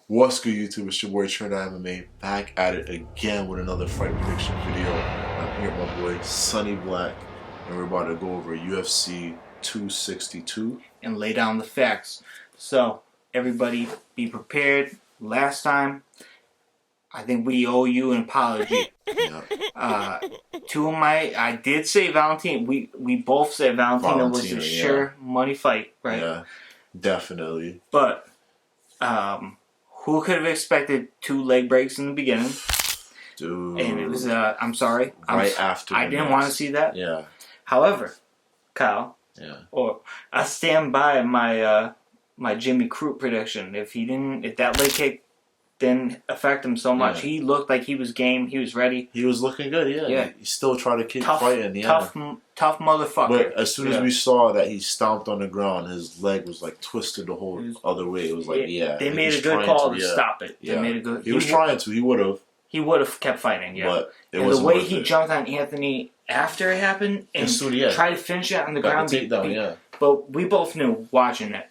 What's good, YouTube? It's your boy Chandler MMA, back at it again with another fight prediction video. I'm here with my boy Sonny Black, and we're about to go over UFC 262 and lay down the facts. So everybody, be prepared. Last time, I think we owe you an apology. Yeah. I did say Valentina. We both said Valentina was a sure money fight, right? Yeah, definitely. But who could have expected 2 leg breaks in the beginning? Dude. And it was I'm sorry. After I didn't want to see that. Yeah. However, Kyle. Yeah. Or I stand by my my Jimmy Crute prediction. If that leg kick didn't affect him so much, he looked like he was game. He was ready. He was looking good. Yeah. He still tried to keep fighting. Yeah. Tough motherfucker. But as soon as we saw that he stomped on the ground, his leg was like twisted the whole other way. It was like, they made a good call to stop it. Yeah. They made a good. He was trying to. He would have. He would have kept fighting. Yeah. But and the way he jumped on Anthony after it happened and tried to finish it on the ground. Takedown, But we both knew watching it.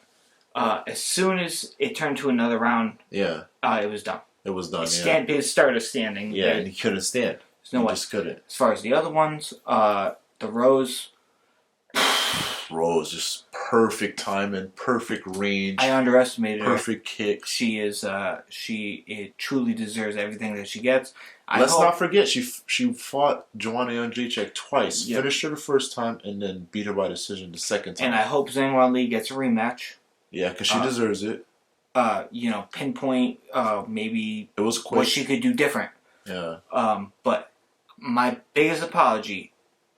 As soon as it turned to another round, it was done. It was done. It started standing. Yeah, and he couldn't stand. There's no way. Just couldn't. As far as the other ones, the Rose. Rose, just perfect timing, perfect range. I underestimated her. Perfect kick. She is. It truly deserves everything that she gets. Let's not forget she fought Joanna Jędrzejczyk twice. Yep. Finished her the first time and then beat her by decision the second time. And I hope Zhang Weili gets a rematch. Yeah, because she deserves it. Pinpoint maybe it was quick. What she could do different. Yeah. But my biggest apology,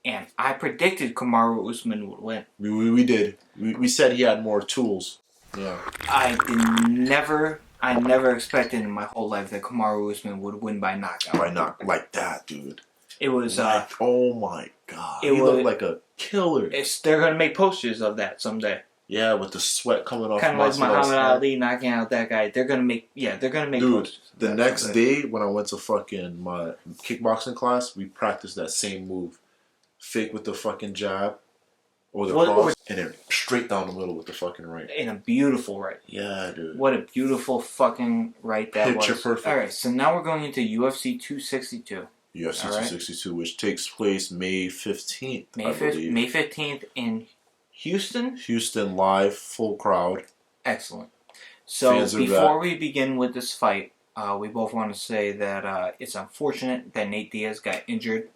and I predicted Kamaru Usman would win. We did. We said he had more tools. Yeah. I never expected in my whole life that Kamaru Usman would win by knockout. Like that, dude. It was oh my god. He looked like a killer. They're gonna make posters of that someday. Yeah, with the sweat coming off. Kind of like Muhammad Ali knocking out that guy. They're gonna make posters. The next day when I went to fucking my kickboxing class, we practiced that same move. Fake with the fucking jab or the cross, and then straight down the middle with the fucking right. In a beautiful right. Yeah, dude. What a beautiful fucking right that was. Picture perfect. Alright, so now we're going into UFC 262. UFC 262, which takes place May 15th, I believe. May 15th in Houston? Houston live, full crowd. Excellent. So before we begin with this fight, we both want to say that it's unfortunate that Nate Diaz got injured.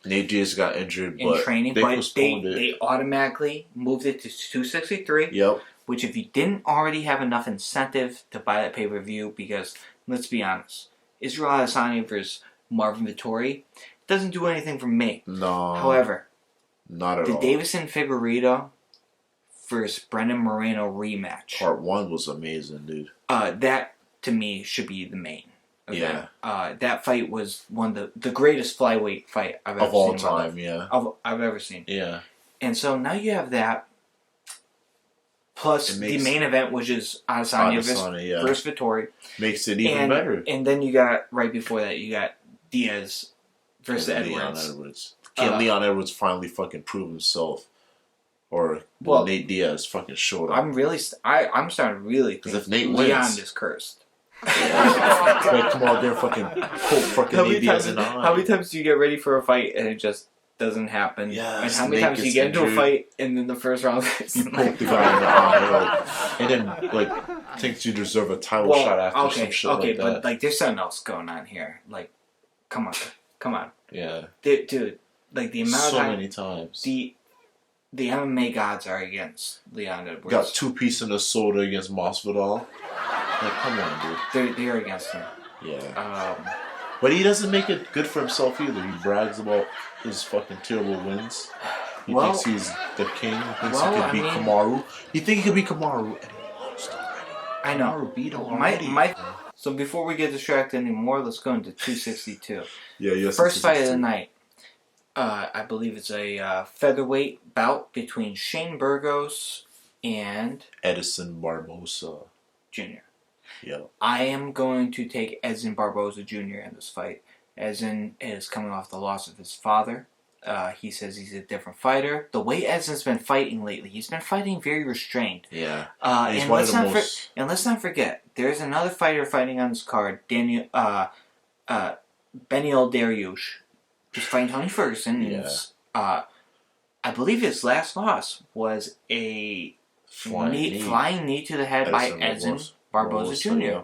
Nate Diaz got injured in training, but they automatically moved it to 263. Yep. Which, if you didn't already have enough incentive to buy that pay-per-view, because let's be honest, Israel Adesanya versus Marvin Vettori doesn't do anything for me. No. However, not at all. The Davison Figueiredo versus Brendan Moreno rematch. Part 1 was amazing, dude. That to me should be the main. Yeah. That fight was one of the greatest flyweight fight I've ever seen. Of all time, yeah. I've ever seen. Yeah. And so now you have that. Plus the main event, which is Adesanya versus Vettori. Makes it even better. And then you got, right before that, you got Diaz versus Edwards. Can Leon Edwards finally fucking prove himself? Or will Nate Diaz fucking show up? I'm starting to really think if Nate Leon wins, is cursed. Like, come out there fucking poke fucking Nate Diaz in the eye. How many times do you get ready for a fight and it just doesn't happen? Yeah. And how many times do you get into a fight and then the first round you poke the guy in the eye, and then thinks you deserve a title shot after some shit like that. But there's something else going on here. Like, come on. Yeah. Dude, like the amount of time, many times. The MMA gods are against Leon Edwards. Got 2 pieces in the soda against Masvidal. Like, come on, dude. They're against him. Yeah. But he doesn't make it good for himself either. He brags about his fucking terrible wins. He thinks he's the king. He thinks he could beat Kamaru. He thinks he could beat Kamaru, and he lost already. I know. Kamaru beat him already. So before we get distracted anymore, let's go into 262. Yeah. First fight of the night. I believe it's a featherweight bout between Shane Burgos and Edson Barboza Jr. Yeah. I am going to take Edson Barboza Jr. in this fight. Edson is coming off the loss of his father. He says he's a different fighter. The way Edson's been fighting lately, he's been fighting very restrained. Yeah. And let's not forget, there's another fighter fighting on this card, Beneil Dariush. He's fighting Tony Ferguson. Yeah. And, I believe his last loss was a flying knee to the head by Edson Barboza Jr. Yeah.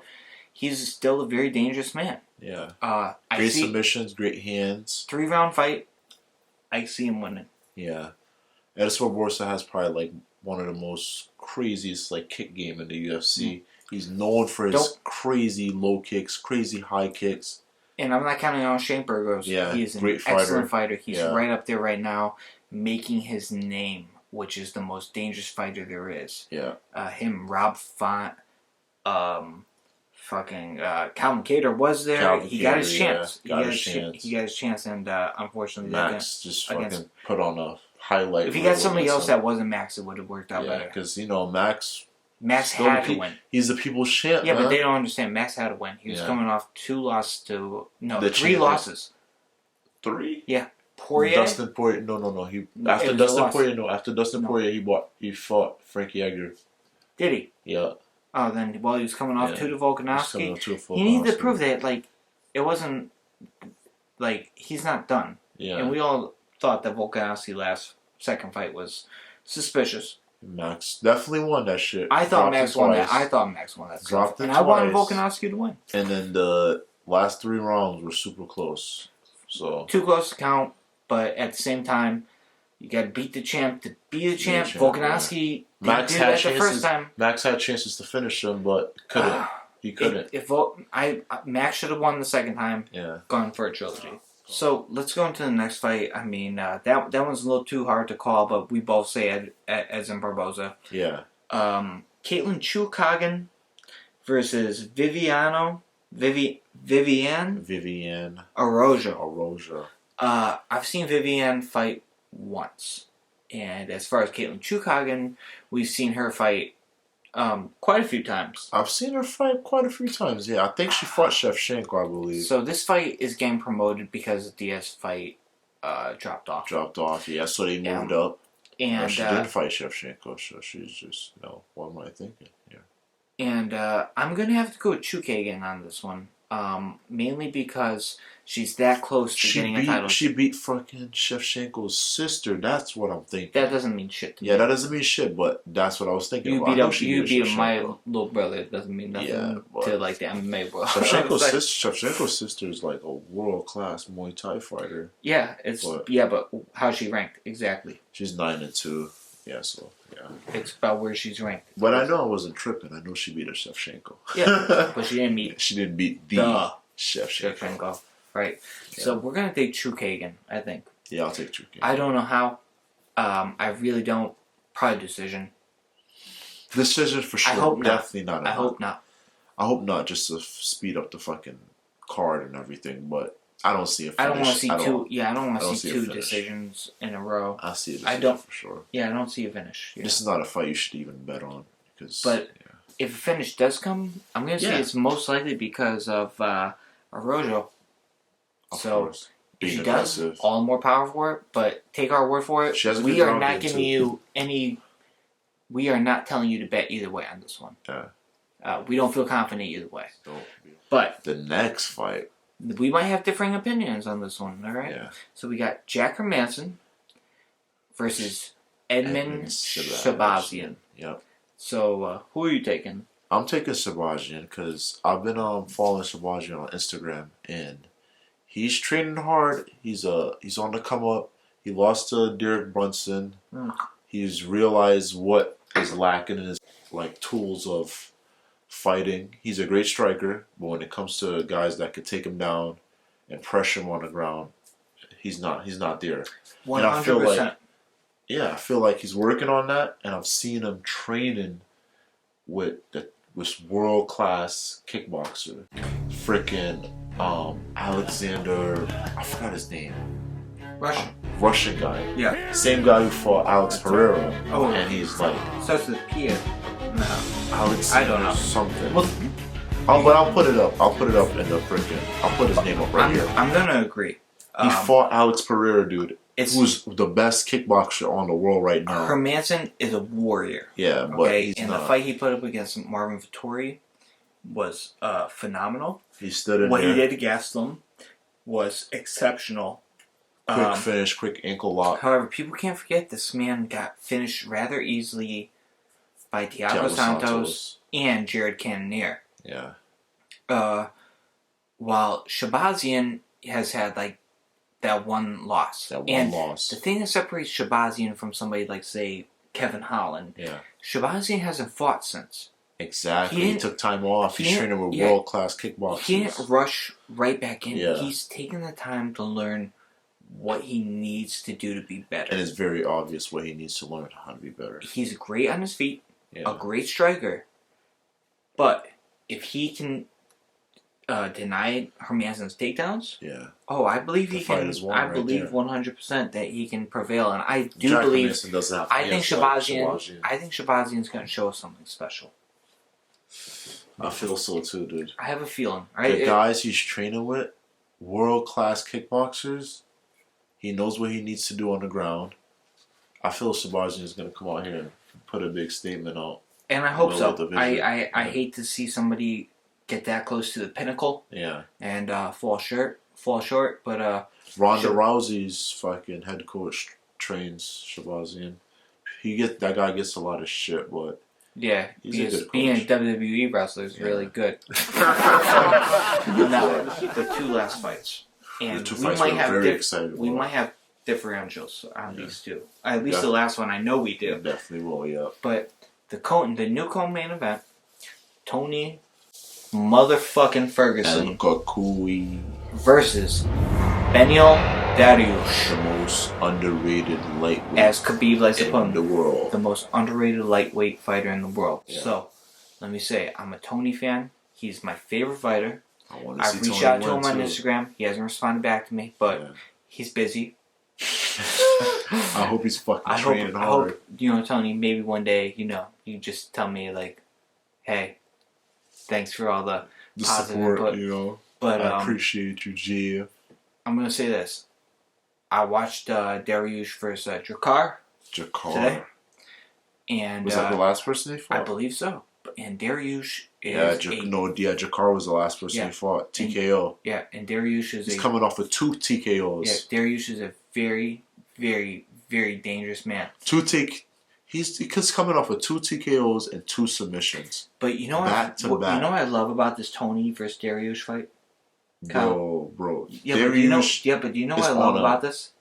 He's still a very dangerous man. Yeah. Great submissions, great hands. 3-round fight. I see him winning. Yeah. Edson Barboza has probably like one of the most craziest like kick game in the UFC. He's known for his crazy low kicks, crazy high kicks. And I'm not counting on Shane Burgos. Yeah, he's an excellent fighter. He's right up there right now, making his name, which is the most dangerous fighter there is. Yeah. Him, Rob Font, Calvin Kattar was there. He got his chance. He got his chance, and unfortunately, Max just fucking put on a highlight. If he got somebody else that wasn't Max, it would have worked out better. Yeah, because Max had to win. He's the people's champ. Yeah, but they don't understand. Max had to win. He was coming off 3 losses. 3? Yeah. Poirier. Dustin Poirier. No. After Dustin Poirier, he fought Frankie Edgar. Did he? Yeah. Oh, then he was coming off 2 to Volkanovski. He needed to prove that it wasn't he's not done. Yeah. And we all thought that Volkanovski second fight was suspicious. Max definitely won that shit. I thought Max won that. I Dropped and it I wanted Volkanovski to win. And then the last 3 rounds were super close. So too close to count, but at the same time, you got to beat the champ to be the champ. Volkanovski didn't do that the first time. Max had chances to finish him, but couldn't. He couldn't. Max should have won the second time. Yeah. Gone for a trilogy. So let's go into the next fight. I mean, that one's a little too hard to call, but we both say Edson Barboza. Yeah. Caitlin Chukagan versus Viviane Araújo. I've seen Viviane fight once, and as far as Caitlin Chukagan, we've seen her fight quite a few times. I've seen her fight quite a few times, yeah. I think she fought Shevchenko, I believe. So this fight is getting promoted because the Diaz fight dropped off. Yeah, so they moved up. And she didn't fight Shevchenko, so she's just, what am I thinking? Yeah. And I'm going to have to go with Chukagan on this one. Mainly because she's that close to getting a title. She beat fucking Shevchenko's sister. That's what I'm thinking. That doesn't mean shit to me. Yeah, that doesn't mean shit, but that's what I was thinking. You beat my little brother. It doesn't mean nothing to the MMA world. Shevchenko's sister is like a world-class Muay Thai fighter. Yeah, but how's she ranked exactly? She's 9-2. Yeah, so yeah. It's about where she's ranked. But I know I wasn't tripping. I know she beat a Shevchenko. Yeah, but she didn't beat. She didn't beat the Shevchenko. Right. Yeah. So we're gonna take Chukagan, I think. Yeah, I'll take Chukagan. I don't know how. I really don't. Probably decision. Decision for sure. I hope not. Definitely not. I hope not. I hope not, just to speed up the fucking card and everything. But I don't see a finish. I don't want to see two. Yeah, I don't want to see 2 decisions in a row. I see a decision for sure. Yeah, I don't see a finish. Yeah. This is not a fight you should even bet on But if a finish does come, I'm going to say it's most likely because of Araújo. So if she does, all the more power for it. But take our word for it. We are not giving you any. We are not telling you to bet either way on this one. Yeah. We don't feel confident either way. No. But the next fight, we might have differing opinions on this one. All right. Yeah. So we got Jack Hermansson versus Edmund Shabazian. Yep. So who are you taking? I'm taking Shabazian because I've been following Shabazian on Instagram, and he's training hard. He's on the come up. He lost to Derek Brunson. He's realized what is lacking in his tools of fighting. He's a great striker, but when it comes to guys that could take him down and pressure him on the ground, he's not there. 100%. And I feel like he's working on that, and I've seen him training with world class kickboxer, freaking Alexander. I forgot his name. Russian guy. Yeah. Same guy who fought Alex Pereira. Oh. And he's like. Starts with Pierre. No. Alex. I don't know. Something. But I'll put it up. I'll put it up in the freaking. I'll put his name up right here. I'm gonna agree. He fought Alex Pereira, dude, who's the best kickboxer on the world right now. Hermanson is a warrior. Yeah, but he's not. The fight he put up against Marvin Vettori was phenomenal. He stood in what there. He did against them was exceptional. Quick finish, quick ankle lock. However, people can't forget this man got finished rather easily by Thiago Santos and Jared Cannonier. Yeah. While Shabazian has had like that one loss. That one loss. The thing that separates Shabazian from somebody like, say, Kevin Holland. Yeah. Shabazian hasn't fought since. Exactly. He took time off. He's training with world-class kickboxers. He didn't rush right back in. Yeah. He's taken the time to learn what he needs to do to be better. And it's very obvious what he needs to learn how to be better. He's great on his feet, a great striker. But if he can deny Hermansson's takedowns, I believe he can. I believe 100% that he can prevail, and I do believe. I think Shabazian's going to show us something special. I feel so too, dude. I have a feeling. The guys he's training with, world-class kickboxers. He knows what he needs to do on the ground. I feel Shabazian is going to come out here and put a big statement out. And I hope so. I hate to see somebody get that close to the pinnacle. Yeah. And fall short. But Ronda Rousey's fucking head coach trains Shabazian. That guy gets a lot of shit, but yeah, being a WWE wrestler is really good. Now, the two last fights. And we might have differentials on these two. At least the last one, I know we do. Definitely will, yeah. But the new co-main event, Tony motherfucking Ferguson versus Beneil Dariush. The most underrated lightweight, as Khabib likes to put him, in the world. The most underrated lightweight fighter in the world. Yeah. So, let me say, I'm a Tony fan. He's my favorite fighter. I've reached out to him on Instagram. He hasn't responded back to me, but he's busy. I hope he's fucking training hard. I hope, Tony, maybe one day, you just tell me, like, hey, thanks for all the positive support, input. But I appreciate you, G. I'm going to say this. I watched Dariush versus Jakar today. And, was that the last person they fought? I believe so. And Dariush is Jakar was the last person he fought. TKO. And Dariush is He's coming off with 2 TKOs. Yeah, Dariush is a very, very, very dangerous man. He's coming off with 2 TKOs and 2 submissions. But you know what I love about this Tony versus Dariush fight? Bro. Yeah, but do you know what I love about this?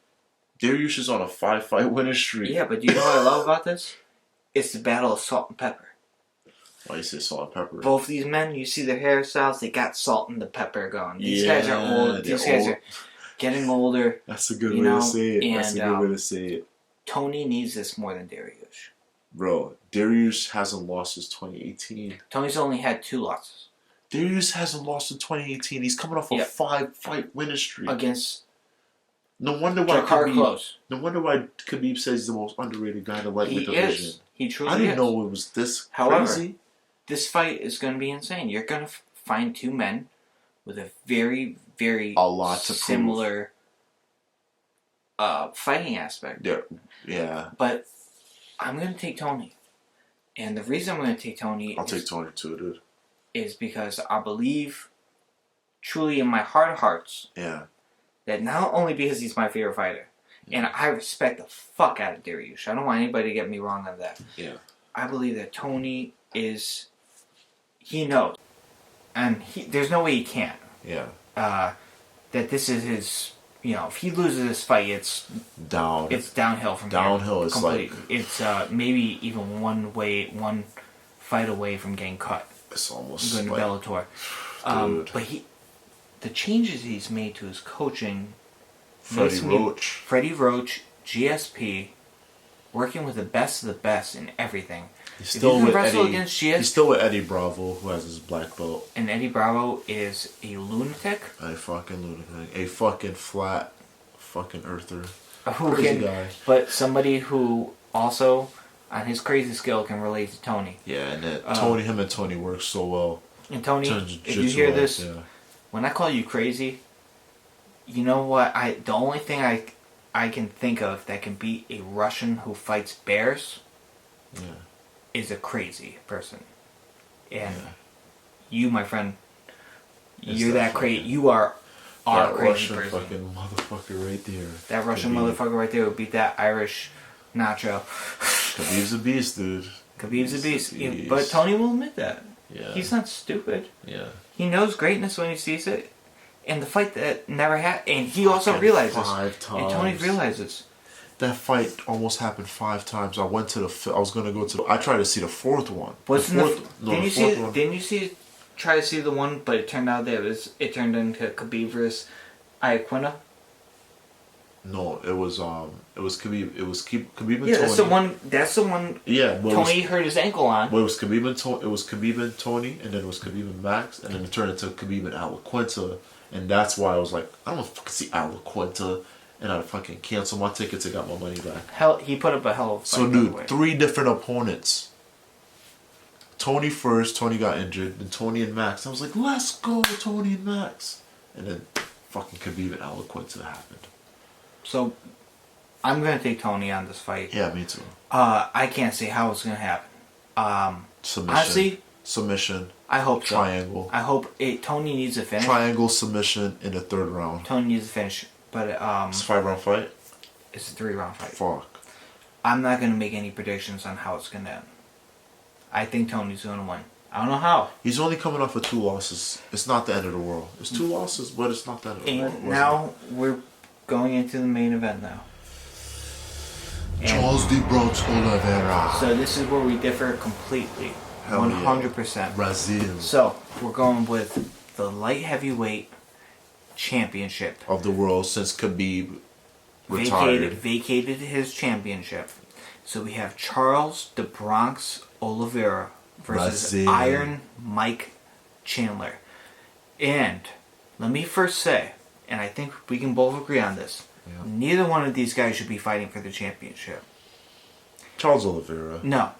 Dariush is on a 5-fight winning streak. Yeah, but do you know what I love about this? It's the battle of salt and pepper. Why you say salt and pepper? Both of these men, you see their hairstyles, they got salt and the pepper going. These guys are old. These guys are getting older. That's a good way to say it. That's a good way to say it. Tony needs this more than Dariush. Bro, Dariush hasn't lost since 2018. Tony's only had 2 losses. Dariush hasn't lost in 2018. He's coming off a 5-fight winning streak. Against No wonder why Khabib says he's the most underrated guy in the lightweight division. He truly is. I didn't know it was this crazy. This fight is going to be insane. You're going to find 2 men with a very, very similar fighting aspect. Yeah. But I'm going to take Tony. And the reason I'm going to take Tony I'll take Tony too, dude. Is because I believe truly in my heart of hearts that not only because he's my favorite fighter, and I respect the fuck out of Dariush. I don't want anybody to get me wrong on that. Yeah. I believe that Tony he knows. And there's no way he can't. Yeah. That this is his, if he loses this fight, it's downhill from here. Downhill is completely. It's maybe even one fight away from getting cut. It's almost going to Bellator. But the changes he's made to his coaching, Freddie Roach, GSP, working with the best of the best in everything. He's still with Eddie Bravo, who has his black belt. And Eddie Bravo is a lunatic. A fucking lunatic. A fucking flat fucking earther. Crazy guy. But somebody who also, on his crazy skill, can relate to Tony. Yeah, and him and Tony work so well. And Tony, if you hear this, when I call you crazy, you know what? The only thing I can think of that can beat a Russian who fights bears is a crazy person. And you, my friend, you're that crazy. You are our crazy person. That Russian fucking motherfucker right there. That Russian motherfucker right there would beat that Irish nacho. Khabib's a beast, dude. Khabib's a beast. But Tony will admit that. Yeah. He's not stupid. Yeah. He knows greatness when he sees it. And the fight that never happened. And he also realizes. 5 times. And Tony realizes. That fight almost happened 5 times. I went to I was going to go to I tried to see the 4th one. Didn't you try to see the one, but it turned out that it turned into Khabib versus Iaquinta? No, it was Khabib. It was Khabib and Tony. That's the one. Yeah, Tony hurt his ankle on. Well, it was Khabib and Tony. It was Khabib and Tony, and then it was Khabib and Max, and then it turned into Khabib and Iaquinta, and that's why I was like, I don't know if I can see Iaquinta, and I fucking canceled my tickets and got my money back. He put up a hell of a fight. So, dude, 3 different opponents. Tony first. Tony got injured. Then Tony and Max. I was like, let's go, Tony and Max, and then fucking Khabib and Iaquinta happened. So, I'm going to take Tony on this fight. Yeah, me too. I can't see how it's going to happen. Submission. Honestly, submission. I hope so. Triangle. I hope Tony needs a finish. Triangle submission in the 3rd round. Tony needs a finish. But, it's a 5-round fight? It's a 3-round fight. Fuck. I'm not going to make any predictions on how it's going to end. I think Tony's going to win. I don't know how. He's only coming off of 2 losses. It's not the end of the world. It's 2 losses, but it's not the end of the world. And now we're going into the main event now. Charles de Bronx Oliveira. So this is where we differ completely. 100%. Yeah. Brazil. So we're going with the light heavyweight championship of the world since Khabib retired. Vacated his championship. So we have Charles de Bronx Oliveira versus Brazil. Iron Mike Chandler. And let me first say, and I think we can both agree on this, neither one of these guys should be fighting for the championship. Charles Oliveira. No.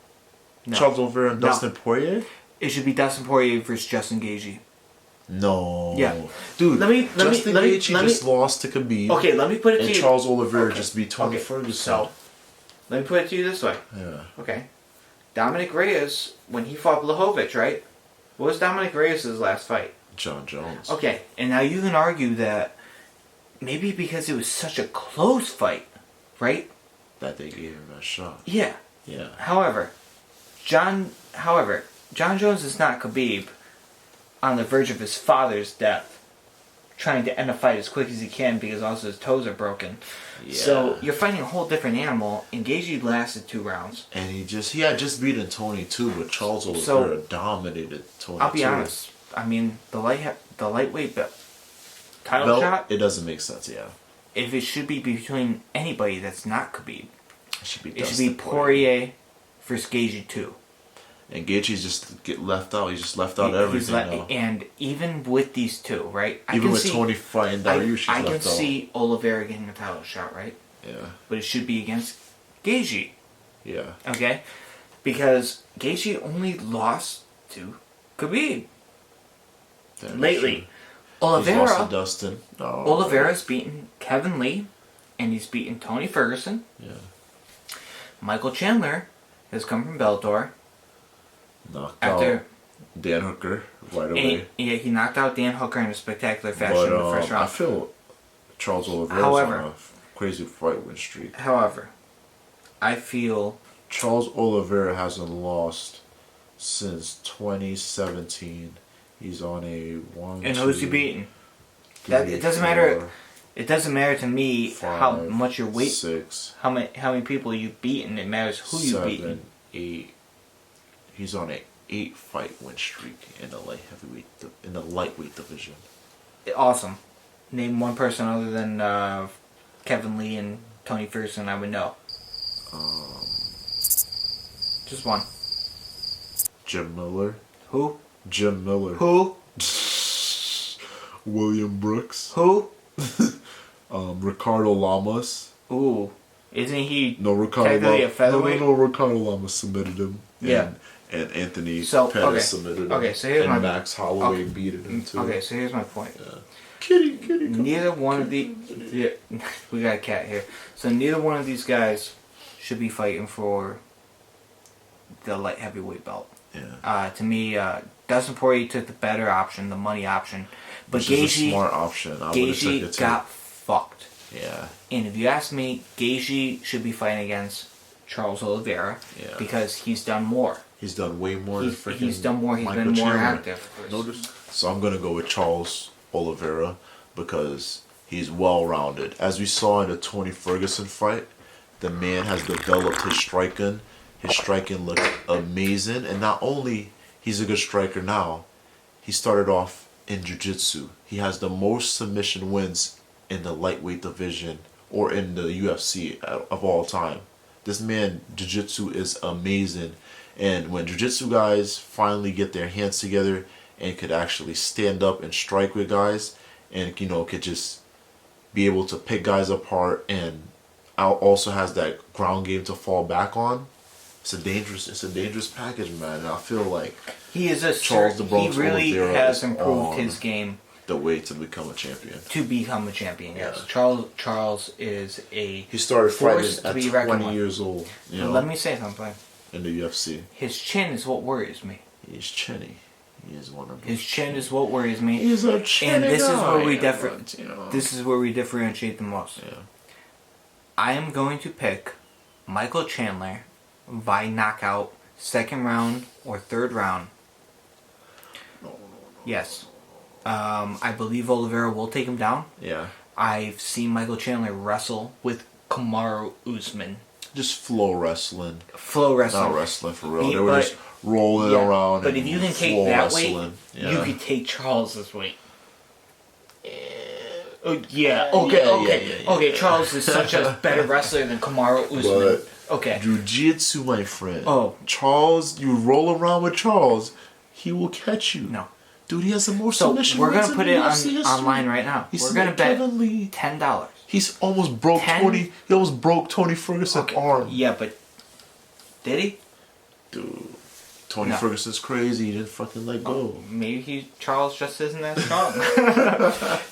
Charles Oliveira and Dustin Poirier? It should be Dustin Poirier versus Justin Gaethje. No. Yeah. Dude, Justin Gaethje just lost to Khabib. Okay, let me put it to you. And Charles Oliveira just beat Tony Ferguson. So, let me put it to you this way. Yeah. Okay. Dominic Reyes, when he fought Blachowicz, right? What was Dominic Reyes' last fight? John Jones. Okay, and now you can argue that maybe because it was such a close fight, right? That they gave him a shot. Yeah. Yeah. However, John Jones is not Khabib on the verge of his father's death, trying to end a fight as quick as he can because also his toes are broken. Yeah. So you're fighting a whole different animal. And Gaethje lasted 2 rounds. And he had just beaten Tony too, but Charles Oliveira dominated Tony. I'll be honest. I mean, the lightweight title shot. It doesn't make sense. Yeah. If it should be between anybody that's not Khabib, it should be Poirier versus Gaethje 2. And Gaethje's just get left out. He's just left out everything now. And even with these two, right? Even with Tony fighting Dariush, I can see Oliveira getting a title shot, right? Yeah. But it should be against Gaethje. Yeah. Okay? Because Gaethje only lost to Khabib. Lately. Oliveira. He's lost to Dustin. Oh, Oliveira's beaten Kevin Lee, and he's beaten Tony Ferguson. Yeah. Michael Chandler has come from Bellator. Knocked out Dan Hooker right away. He knocked out Dan Hooker in a spectacular fashion in the first round. I feel Charles Oliveira's on a crazy fight win streak. However, I feel Charles Oliveira hasn't lost since 2017. He's on a 1. And who's he beaten? It doesn't matter. It doesn't matter to me 5, how much your weight. 6. How many people you've beaten. It matters who you've beaten. 8. He's on a 8-fight win streak in the lightweight division. Awesome. Name one person other than Kevin Lee and Tony Ferguson I would know. Just one. Jim Miller. Who? Jim Miller. Who? William Brooks. Who? Ricardo Lamas. Ooh. Isn't he Ricardo technically a featherweight? No, Ricardo Lamas submitted him. Yeah. And Anthony Pettis submitted him. Okay, so here's and Max Holloway beat him too. Okay, so here's my point. Yeah. Kitty. Neither one of the we got a cat here. So neither one of these guys should be fighting for the light heavyweight belt. Yeah. To me, Dustin Poirier took the better option, the money option, but Gaethje, a smart option. Gaethje got fucked. Yeah. And if you ask me, Gaethje should be fighting against Charles Oliveira because he's done more. He's done way more. He's done more. He's been more active. So I'm gonna go with Charles Oliveira because he's well-rounded. As we saw in the Tony Ferguson fight, the man has developed his striking. His striking looked amazing, and not only he's a good striker now, he started off in jiu-jitsu. He has the most submission wins in the lightweight division or in the UFC of all time. This man, jiu-jitsu is amazing. And when jiu-jitsu guys finally get their hands together and could actually stand up and strike with guys and, could just be able to pick guys apart and also has that ground game to fall back on, it's a dangerous package, man. And I feel like he is a Charles the Bronx really Oliveira has improved his game. The way to become a champion. Yes. Charles is he started fighting at 20 years old. Let me say something. In the UFC. His chin is what worries me. He's chinny. He is one of them. His chin is what worries me. He's a chinny And this guy. is where we This is where we differentiate the most. Yeah. I am going to pick Michael Chandler by knockout, second round or third round. No. Yes. I believe Oliveira will take him down. Yeah. I've seen Michael Chandler wrestle with Kamaru Usman. Just flow wrestling. Not wrestling for real. They were just rolling around. But if you can take that weight, you could take Charles's weight. Okay. Charles is such a better wrestler than Kamaru Usman. Okay. Jiu-jitsu, my friend. Oh. Charles, you roll around with Charles, he will catch you. No. Dude, he has the most submission. We're going to put it online right now. We're going to bet $10. He's almost broke 20. He almost broke Tony Ferguson's arm. Yeah, but did he? Dude, Tony Ferguson's crazy. He didn't fucking let go. Maybe Charles just isn't that strong.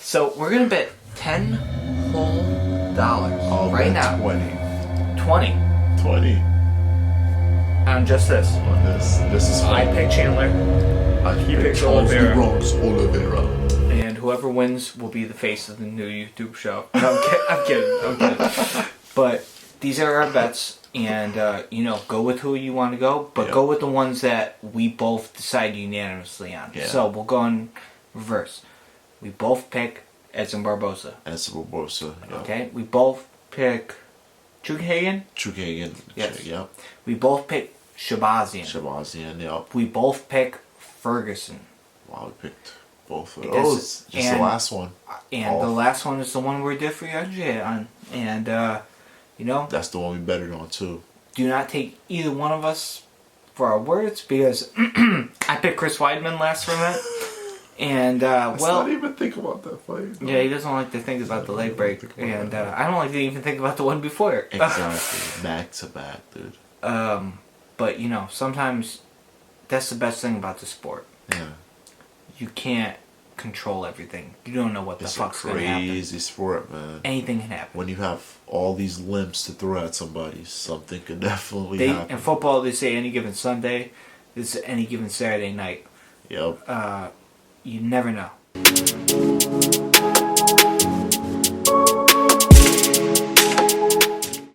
So we're gonna bet $10 whole right now. 20. On just this. On this. This is fun. I pick Chandler. He picks Oliveira. Oliveira. And whoever wins will be the face of the new YouTube show. No, I'm kidding. But these are our bets, and go with who you want to go, but go with the ones that we both decide unanimously on. Yeah. So we'll go in reverse. We both pick Edson Barboza. Yeah. Okay. We both pick Chookagian. Yes. Yep. We both pick Shabazian. Yep. We both pick Ferguson. Wow, we picked both of those. Just the last one. And the last one is the one we're differentiated on. And, that's the one we betted on, too. Do not take either one of us for our words, because I picked Chris Weidman last from it. And, Let's not even think about that fight. No. Yeah, he doesn't like to think about the leg break. And I don't like to even think about the one before it. Exactly. Back to back, dude. But, sometimes that's the best thing about the sport. Yeah. You can't control everything. You don't know what the fuck's going to happen. It's a crazy sport, man. Anything can happen. When you have all these limps to throw at somebody, something could definitely happen. In football, they say any given Sunday is any given Saturday night. Yep. You never know.